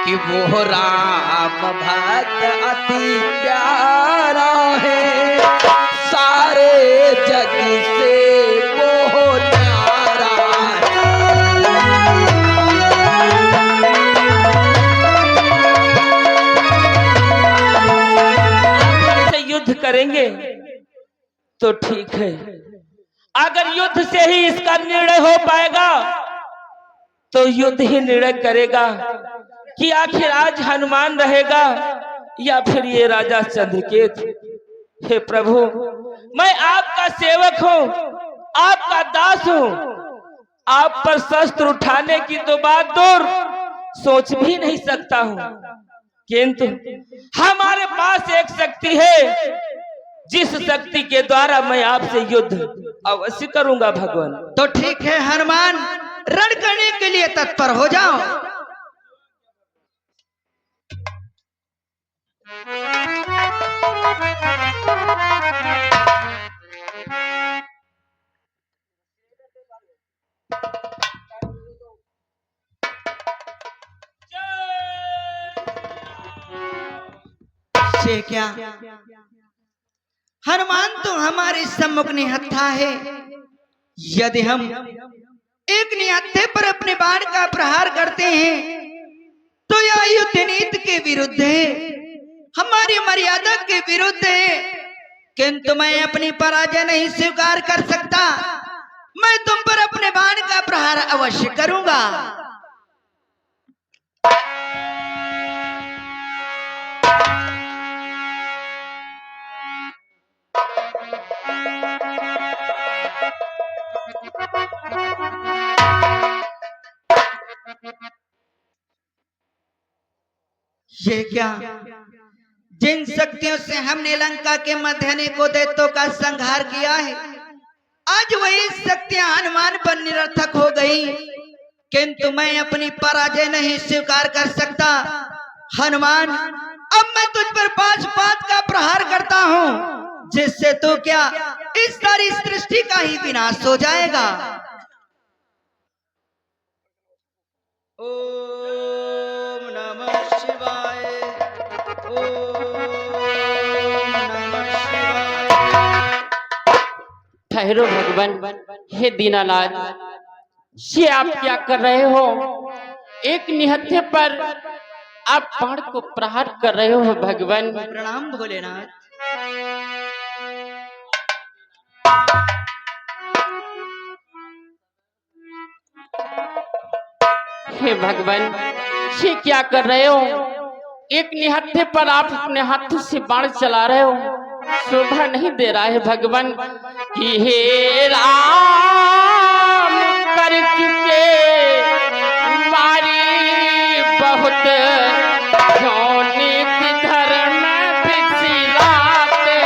कि वो राम भक्त अति प्यारा है, सारे जग से वो न्यारा है। युद्ध करेंगे तो ठीक है, अगर युद्ध से ही इसका निर्णय हो पाएगा तो युद्ध ही निर्णय करेगा कि आखिर आज हनुमान रहेगा या फिर ये राजा चंद्रकेत। हे प्रभु, मैं आपका सेवक हूँ, आपका दास हूँ, आप पर शस्त्र उठाने की तो बात दूर सोच भी नहीं सकता हूँ, किंतु हमारे पास एक शक्ति है जिस शक्ति के द्वारा मैं आपसे युद्ध अवश्य करूंगा भगवान। तो ठीक है हनुमान, रण करने के लिए तत्पर हो जाओ। से क्या हनुमान तो हमारे सम्मुख निहत्था है, यदि हम एक निहत्थे पर अपने बाण का प्रहार करते हैं तो यह युद्ध नीति के विरुद्ध है, हमारी मर्यादा के विरुद्ध है, किंतु मैं अपनी पराजय नहीं स्वीकार कर सकता। मैं तुम पर अपने बाण का प्रहार अवश्य करूंगा। ये क्या, जिन शक्तियों से हमने लंका के मध्यान्ह को दैत्यों का संहार किया है, आज वही शक्तियां हनुमान पर निरर्थक हो गई, किंतु मैं अपनी पराजय नहीं स्वीकार कर सकता। हनुमान, अब मैं तुझ पर 5 पात का प्रहार करता हूँ, जिससे तो क्या इस सारी सृष्टि का ही विनाश हो जाएगा। ओम नमः शिवाय, ओम नमः शिवाय। ठहरो भगवान, हे दीनानाथ, ये आप क्या कर रहे हो? एक निहत्थे पर आप बाण को प्रहार कर रहे हो भगवान। प्रणाम भोलेनाथ। हे भगवान, ये क्या कर रहे हो? एक निहत्थे पर आप अपने हाथों से बाण चला रहे हो, शोभा नहीं दे रहा है भगवान। कि हे राम कर चुके मारी बहुत नीति धर्म बिसराते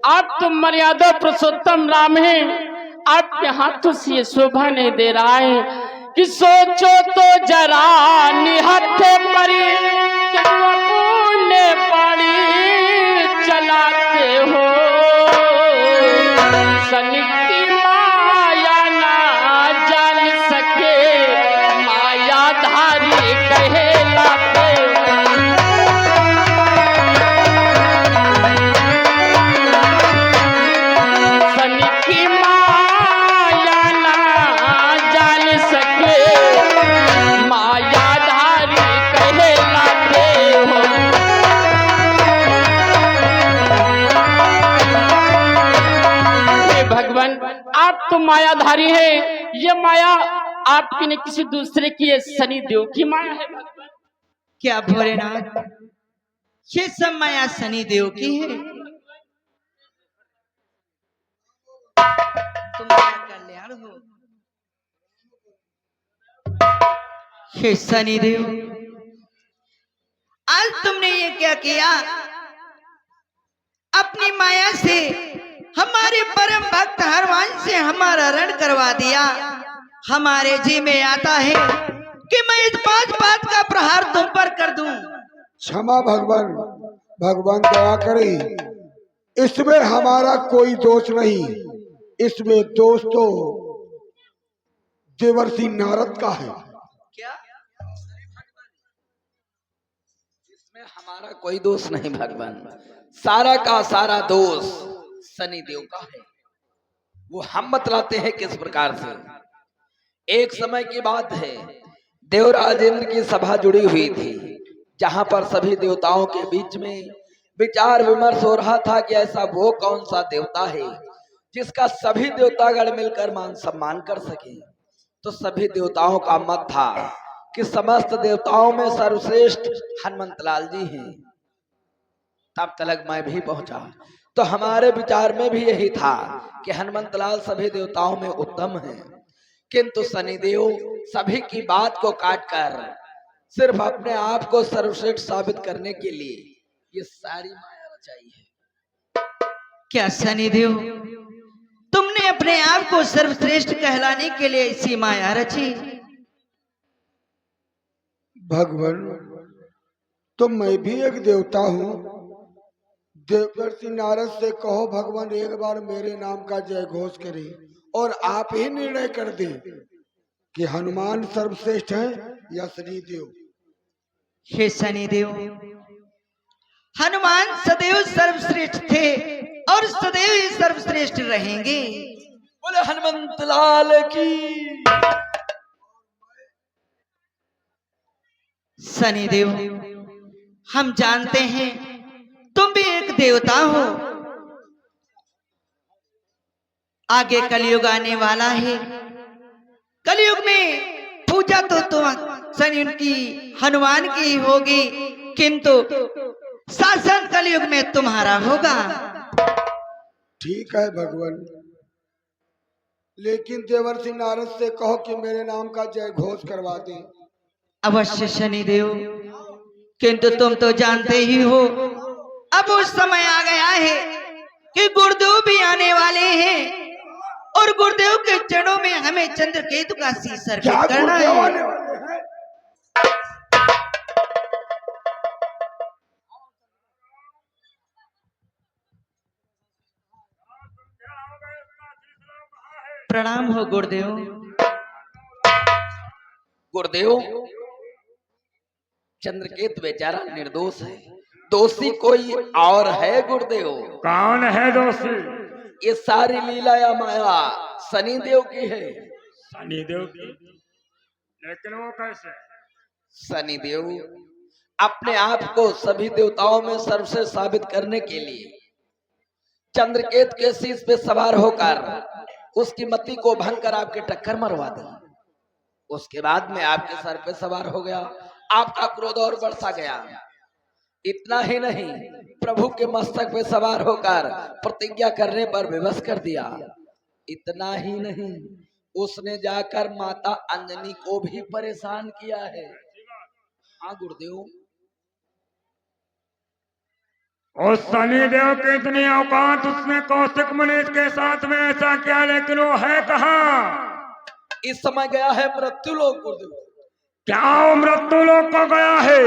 आप तो मर्यादा पुरुषोत्तम राम हैं, आपके हाथों से ये शोभा नहीं दे रहा है। कि सोचो तो जरा निहत्थे परी पड़ी चलाते हो, सनिक की माया ना जान सके मायाधारी कहलाते। मायाधारी कहलाते तो मायाधारी है। ये माया आपकी नहीं किसी दूसरे की, ये शनि देव की माया है भगवान। क्या भोलेनाथ, ये सब माया शनि देव की है? तुम्हारा कल्याण हो हे शनि देव। आज तुमने ये क्या किया? अपनी माया से हमारे परम भक्त हनुमान से हमारा रण करवा दिया। हमारे जी में आता है कि मैं इस 5 बात का प्रहार तुम पर कर दूं। क्षमा भगवान, भगवान दया करे, इसमें हमारा कोई दोष नहीं। इसमें दोष तो देवर्षि नारद का है। क्या? इसमें हमारा कोई दोष नहीं भगवान, सारा का सारा दोष शनि देव का है। वो हम बतलाते हैं किस प्रकार से। एक समय की बात है, देवराज इंद्र की सभा जुड़ी हुई थी, जहां पर सभी देवताओं के बीच में विचार विमर्श हो रहा था कि ऐसा वो कौन सा देवता है जिसका सभी देवतागण मिलकर मान सम्मान कर सके। तो सभी देवताओं का मत था कि समस्त देवताओं में सर्वश्रेष्ठ हनुमंतलाल जी हैं। तब तलक मैं भी पहुंचा तो हमारे विचार में भी यही था कि हनुमंतलाल सभी देवताओं में उत्तम है, किंतु शनिदेव सभी की बात को काटकर सिर्फ अपने आप को सर्वश्रेष्ठ साबित करने के लिए ये सारी माया रचाई है। क्या शनि देव, तुमने अपने आप को सर्वश्रेष्ठ कहलाने के लिए इसी माया रची? भगवान, तो मैं भी एक देवता हूँ। देवर्षि नारद से कहो भगवान एक बार मेरे नाम का जय घोष करे और आप ही निर्णय कर दे कि हनुमान सर्वश्रेष्ठ है या शनिदेव। हे शनिदेव, हनुमान सदैव सर्वश्रेष्ठ थे और सदैव ही सर्वश्रेष्ठ रहेंगे। बोले हनुमंतलाल की। शनिदेव, हम जानते हैं तुम भी एक देवता हो। आगे कलयुग आने वाला है। कलयुग में पूजा तो तुम शनि की हनुमान की होगी, किंतु शासन कलयुग में तुम्हारा होगा। ठीक है भगवान, लेकिन देवर्षि नारद से कहो कि मेरे नाम का जय घोष करवा दें। अवश्य शनिदेव, किंतु तुम तो जानते ही हो अब उस समय आ गया है कि गुरुदेव भी आने वाले हैं और गुरुदेव के चरणों में हमें चंद्रकेतु का शीश अर्पित करना है। प्रणाम हो गुरुदेव। गुरुदेव, चंद्रकेतु बेचारा निर्दोष है, दोषी कोई और है गुरुदेव। कौन है दोषी? ये सारी लीला या माया शनिदेव की है। शनिदेव की? लेकिन वो कैसे? शनिदेव अपने आप को सभी देवताओं में सर्वश्रेष्ठ साबित करने के लिए चंद्रकेतु के शीश पे सवार होकर उसकी मति को भंग कर आपके टक्कर मरवा दी। उसके बाद में आपके सर पे सवार हो गया, आपका क्रोध और बढ़ता गया। इतना ही नहीं, प्रभु के मस्तक पे सवार होकर प्रतिज्ञा करने पर विवश कर दिया। इतना ही नहीं, उसने जाकर माता अंजनी को भी परेशान किया है। हाँ गुरुदेव, उस शनिदेव की इतनी औकात उसने कौशिक मुनि के साथ में ऐसा किया, लेकिन वो है कहाँ? इस समय गया है मृत्यु लोक गुरुदेव। क्या वो मृत्यु लोक को गया है?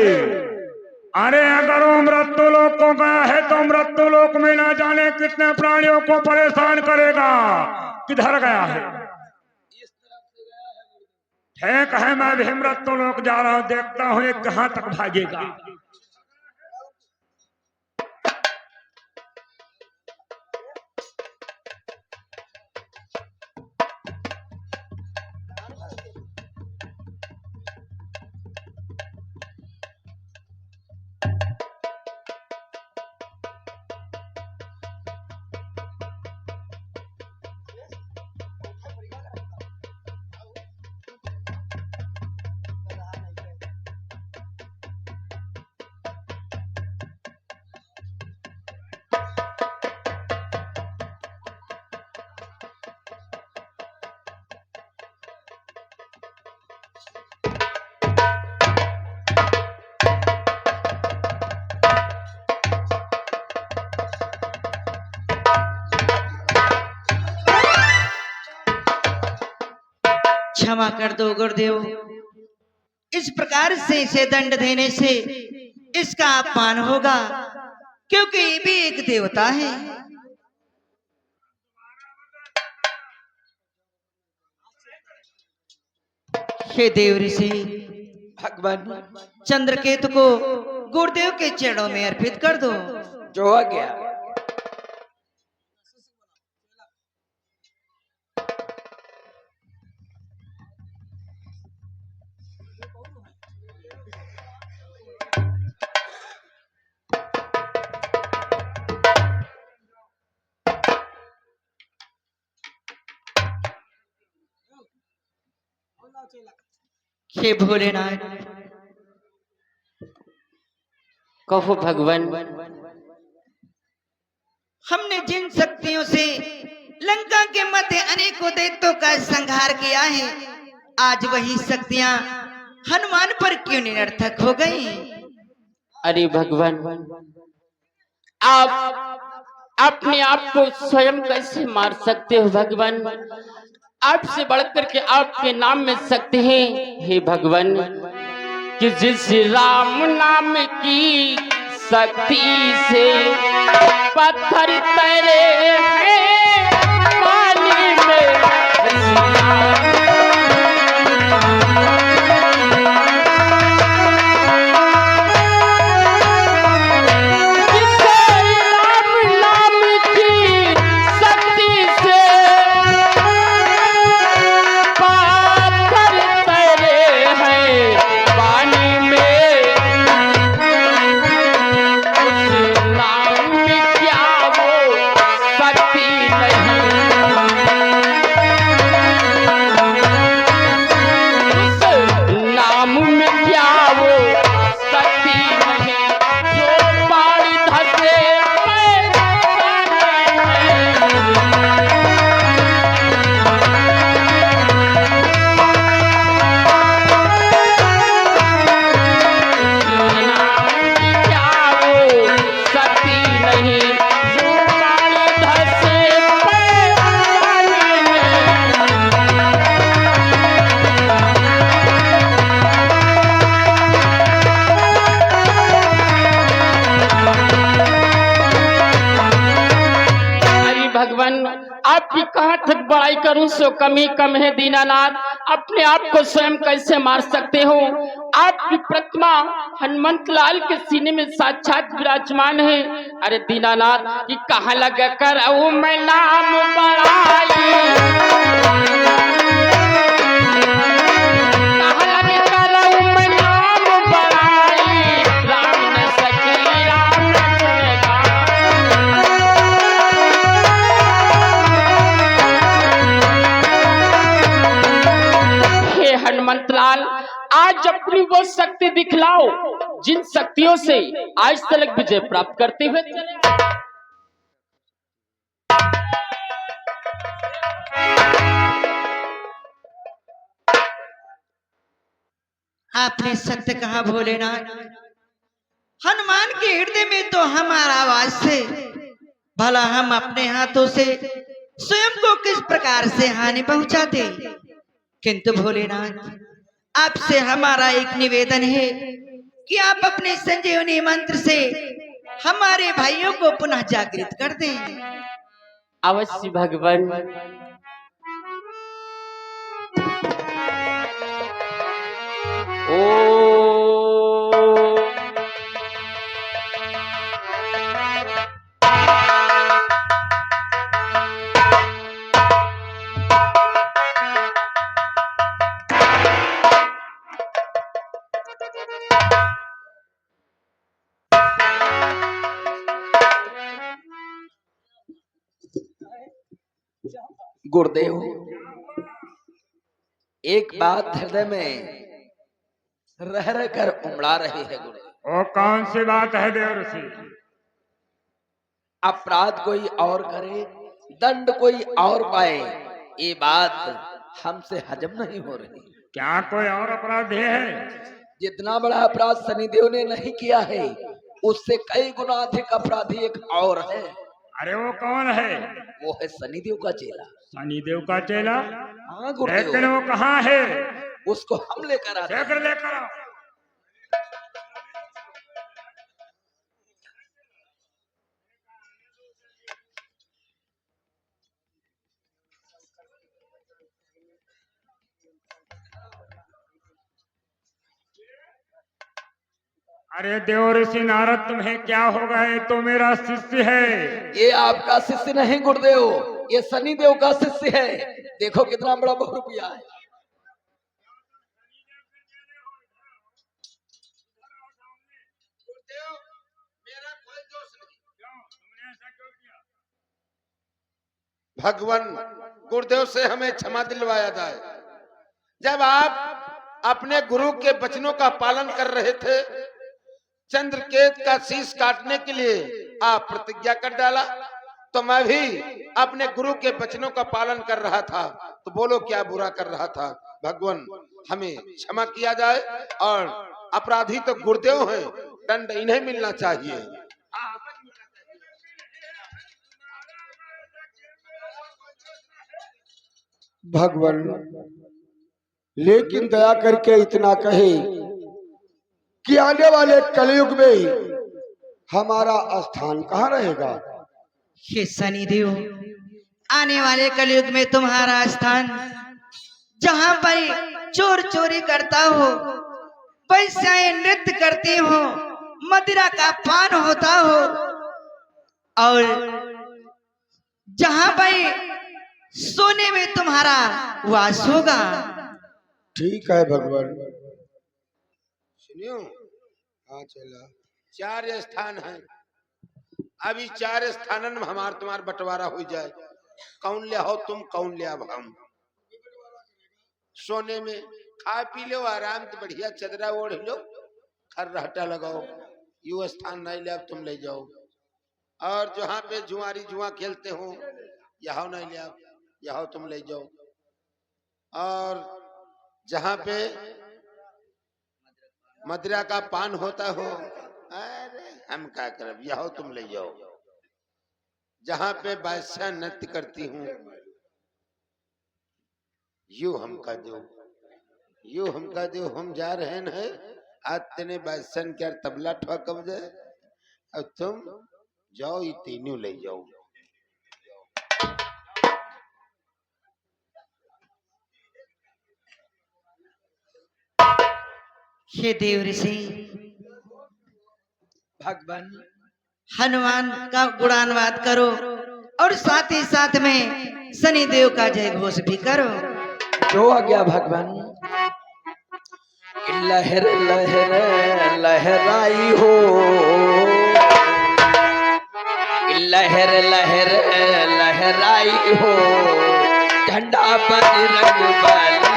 अरे अगर वो मृत्यु लोक को गया है तो मृत्यु लोक में ना जाने कितने प्राणियों को परेशान करेगा। किधर गया है? ठीक है, मैं भी मृत्यु लोक जा रहा हूँ, देखता हूँ ये कहाँ तक भागेगा। क्षमा कर दो गुरुदेव। इस प्रकार से इसे दंड देने से इसका अपमान होगा, क्योंकि ये भी एक देवता है। हे देव ऋषि, भगवान चंद्रकेतु को गुरुदेव के चरणों में अर्पित कर दो। जो हो गया। हे भोलेनाथ, कहो भगवान। हमने जिन शक्तियों से लंका के मध्य अनेकों दैत्यों का संहार किया है, आज वही शक्तियां हनुमान पर क्यों निरर्थक हो गई? अरे भगवान, आप अपने आप को स्वयं कैसे मार सकते हो भगवान? आपसे बढ़कर के आपके नाम में शक्ति है। हे भगवान, कि जिस राम नाम की शक्ति से पत्थर तैरे हैं पानी में, आपकी कहाँ तक बड़ाई करूं, सो कम ही कम है दीनानाथ। अपने आप को स्वयं कैसे मार सकते हो? आपकी प्रतिमा हनुमंत लाल के सीने में साक्षात विराजमान है। अरे दीनानाथ, कि कहाँ लगा कर मैं नाम बड़ाई, कहाँ लगे कर मैं नाम बड़ाई, राम न सकी राम न सका। हनुमंत लाल, आज अपनी वो शक्ति दिखलाओ जिन शक्तियों से आज तक विजय प्राप्त करते हुए चले। आपने सत्य कहा भोलेनाथ। हनुमान के हृदय में तो हमारा आवाज से भला हम अपने हाथों से स्वयं को किस प्रकार से हानि पहुंचाते, किंतु भोलेनाथ, आपसे हमारा एक निवेदन है कि आप अपने संजीवनी मंत्र से हमारे भाइयों को पुनः जागृत कर दें। अवश्य भगवान। गुरुदेव, एक बात हृदय में रह रह कर उमड़ा रही है गुरुदेव। और कौन सी बात है देव ऋषि? अपराध कोई और करे, दंड कोई और पाए, ये बात हमसे हजम नहीं हो रही। क्या कोई और अपराध है? जितना बड़ा अपराध शनिदेव ने नहीं किया है, उससे कई गुना अधिक अपराधी एक और है। अरे वो कौन है? वो है शनिदेव का चेला। शनिदेव का चेला? हाँ गुरुदेव, लेकिन वो कहाँ है? उसको हम लेकर आते हैं। लेकर लेकर आओ। अरे देव ऋषि नारद, तुम्हें क्या हो गए? तो मेरा शिष्य है। ये आपका शिष्य नहीं गुरुदेव, ये शनिदेव का शिष्य है। देखो कितना बड़ा बहुरूपिया है। भगवान गुरुदेव से हमें क्षमा दिलवाया जाए। जब आप अपने गुरु के वचनों का पालन कर रहे थे, चंद्रकेत का शीश काटने के लिए आप प्रतिज्ञा कर डाला, तो मैं भी अपने गुरु के वचनों का पालन कर रहा था, तो बोलो क्या बुरा कर रहा था। भगवान हमें क्षमा किया जाए, और अपराधी तो गुरुदेव हैं, दंड इन्हें मिलना चाहिए। भगवान लेकिन दया करके इतना कहे कि आने वाले कलयुग में हमारा स्थान कहाँ रहेगा। हे शनिदेव, आने वाले कलयुग में तुम्हारा स्थान जहाँ पर चोर चोरी करता हो, वैश्याएं नृत्य करती हो, मदिरा का पान होता हो, और जहाँ पर सोने में तुम्हारा वास होगा। ठीक है भगवान। सुनियो, हाँ चला, 4 स्थान है। अभी 4 स्थानन में हमार तुम्हार बंटवारा हो जाए। कौन ले हो तुम, कौन ले अब हम। सोने में खा पी लो आराम से, बढ़िया चदरा ओढ़ लो, खर्राटा लगाओ। यू स्थान नहीं ले, अब तुम ले जाओ। और जहाँ पे जुआरी जुआ खेलते हो, यहाँ नहीं ले, अब यहाँ तुम ले जाओ। और जहाँ पे मदिरा का पान होता हो, अरे हम क्या करब, यहाँ तुम ले जाओ। जहाँ पे बादशाह नृत्य करती हूँ, यू हमका दो, यू हमका दो। हम जा रहे हैं, आज तेने बादशाह क्या तबला ठोकब जाए, अब तुम जाओ, ये तीनों ले जाओ। हे देव ऋषि, भगवान हनुमान का गुणानुवाद करो, और साथ ही साथ में शनिदेव का जय घोष भी करो। जो आ गया भगवान। लहर लहर लहराई हो, लहर लहर लहराई हो, झंडा बजरंग बली